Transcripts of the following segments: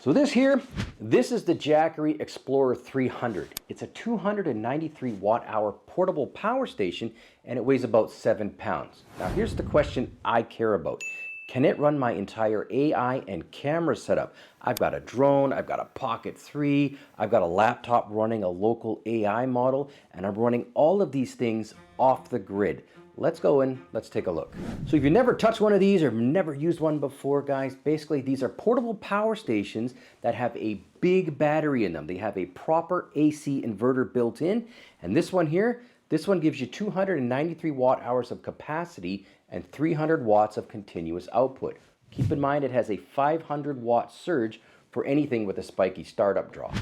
So this is the Jackery Explorer 300. It's a 293 watt-hour portable power station and it weighs about 7 pounds. Now here's the question I care about. Can it run my entire AI and camera setup? I've got a drone, I've got a Pocket 3, I've got a laptop running a local AI model, and I'm running all of these things off the grid. Let's go in, let's take a look. So if you've never touched one of these or never used one before, guys, basically these are portable power stations that have a big battery in them. They have a proper AC inverter built in, and this one here, this one gives you 293 watt hours of capacity and 300 watts of continuous output. Keep in mind it has a 500 watt surge for anything with a spiky startup draw.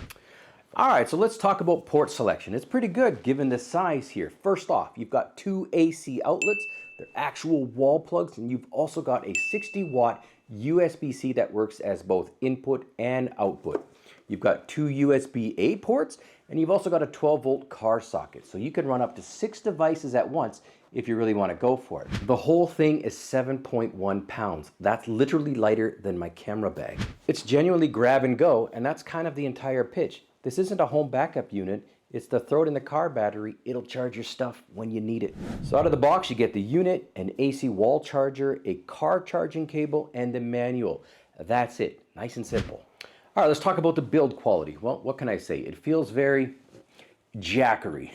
All right, so let's talk about port selection. It's pretty good given the size here. First off, you've got 2 AC outlets. They're actual wall plugs, and you've also got a 60 watt USB-C that works as both input and output. You've got 2 USB-A ports, and you've also got a 12 volt car socket. So you can run up to 6 devices at once if you really want to go for it. The whole thing is 7.1 pounds. That's literally lighter than my camera bag. It's genuinely grab and go, and that's kind of the entire pitch. This isn't a home backup unit, it's the throw it in the car battery, it'll charge your stuff when you need it. So out of the box you get the unit, an AC wall charger, a car charging cable, and the manual. That's it, nice and simple. All right, let's talk about the build quality. Well, what can I say? It feels very Jackery.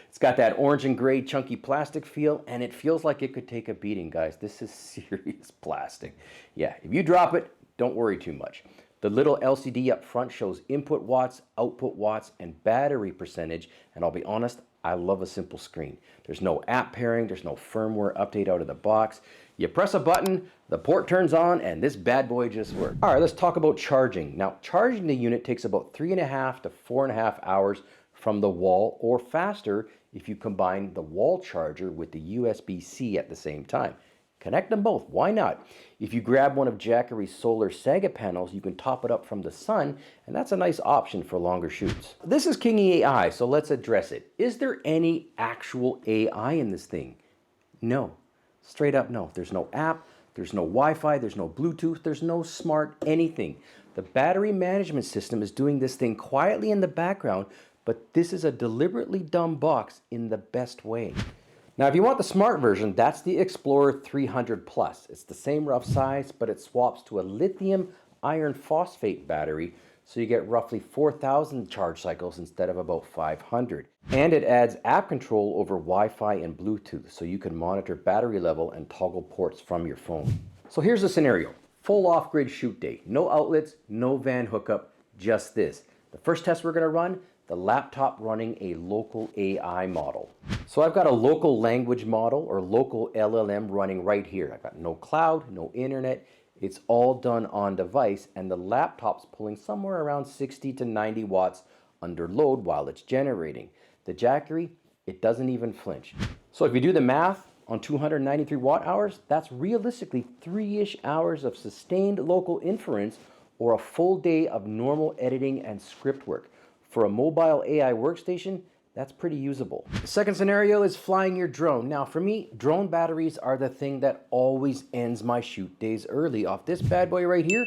It's got that orange and gray chunky plastic feel, and it feels like it could take a beating, guys. This is serious plastic. Yeah, if you drop it, don't worry too much. The little LCD up front shows input watts, output watts, and battery percentage, and I'll be honest, I love a simple screen. There's no app pairing, there's no firmware update out of the box. You press a button, the port turns on, and this bad boy just works. All right, let's talk about charging. Now, charging the unit takes about 3.5 to 4.5 hours from the wall, or faster if you combine the wall charger with the USB-C at the same time. Connect them both, why not? If you grab one of Jackery's solar Saga panels, you can top it up from the sun, and that's a nice option for longer shoots. This is King AI, so let's address it. Is there any actual AI in this thing? No. Straight up no. There's no app, there's no Wi-Fi, there's no Bluetooth, there's no smart anything. The battery management system is doing this thing quietly in the background, but this is a deliberately dumb box in the best way. Now, if you want the smart version, that's the Explorer 300 Plus. It's the same rough size, but it swaps to a lithium iron phosphate battery, so you get roughly 4,000 charge cycles instead of about 500. And it adds app control over Wi-Fi and Bluetooth, so you can monitor battery level and toggle ports from your phone. So here's the scenario. Full off-grid shoot day. No outlets, no van hookup, just this. The first test we're gonna run, the laptop running a local AI model. So I've got a local language model or local LLM running right here. I've got no cloud, no internet. It's all done on device, and the laptop's pulling somewhere around 60 to 90 watts under load while it's generating. The Jackery, it doesn't even flinch. So if you do the math on 293 watt hours, that's realistically 3-ish hours of sustained local inference or a full day of normal editing and script work. For a mobile AI workstation, that's pretty usable. The second scenario is flying your drone. Now for me, drone batteries are the thing that always ends my shoot days early. Off this bad boy right here,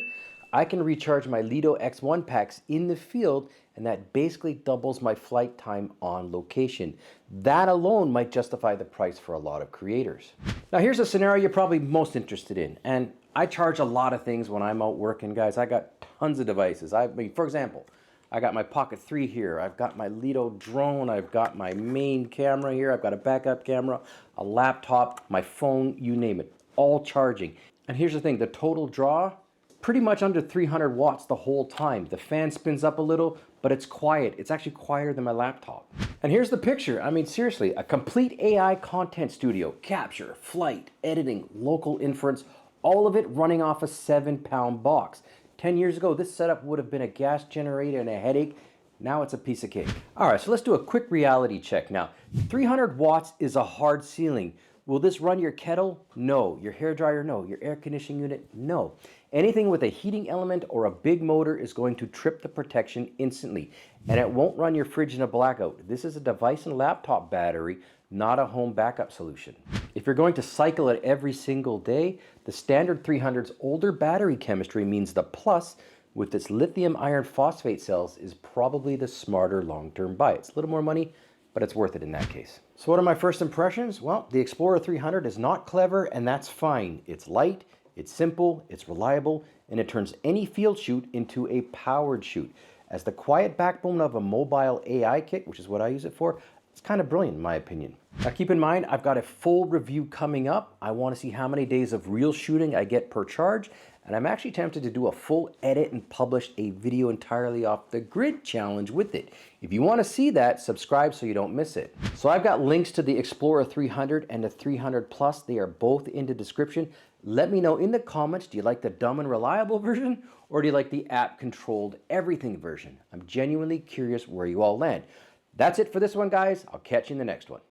I can recharge my Lido X1 packs in the field, and that basically doubles my flight time on location. That alone might justify the price for a lot of creators. Now here's a scenario you're probably most interested in, and I charge a lot of things when I'm out working, guys. I got tons of devices. I mean, for example, I got my Pocket 3 here, I've got my Lido drone, I've got my main camera here, I've got a backup camera, a laptop, my phone, you name it, all charging. And here's the thing, the total draw, pretty much under 300 watts the whole time. The fan spins up a little, but it's quiet. It's actually quieter than my laptop. And here's the picture. I mean, seriously, a complete AI content studio, capture, flight, editing, local inference, all of it running off a 7-pound box. 10 years ago, this setup would have been a gas generator and a headache. Now it's a piece of cake. All right, so let's do a quick reality check now. 300 watts is a hard ceiling. Will this run your kettle? No. Your hairdryer? No. Your air conditioning unit? No. Anything with a heating element or a big motor is going to trip the protection instantly. And it won't run your fridge in a blackout. This is a device and laptop battery, not a home backup solution. If you're going to cycle it every single day, the standard 300's older battery chemistry means the Plus with its lithium iron phosphate cells is probably the smarter long-term buy. It's a little more money, but it's worth it in that case. So what are my first impressions? Well, the Explorer 300 is not clever, and that's fine. It's light, it's simple, it's reliable, and it turns any field shoot into a powered shoot. As the quiet backbone of a mobile AI kit, which is what I use it for, it's kind of brilliant in my opinion. Now keep in mind, I've got a full review coming up. I want to see how many days of real shooting I get per charge, and I'm actually tempted to do a full edit and publish a video entirely off the grid challenge with it. If you want to see that, subscribe so you don't miss it. So I've got links to the Explorer 300 and the 300 Plus. They are both in the description. Let me know in the comments, do you like the dumb and reliable version, or do you like the app-controlled everything version? I'm genuinely curious where you all land. That's it for this one, guys. I'll catch you in the next one.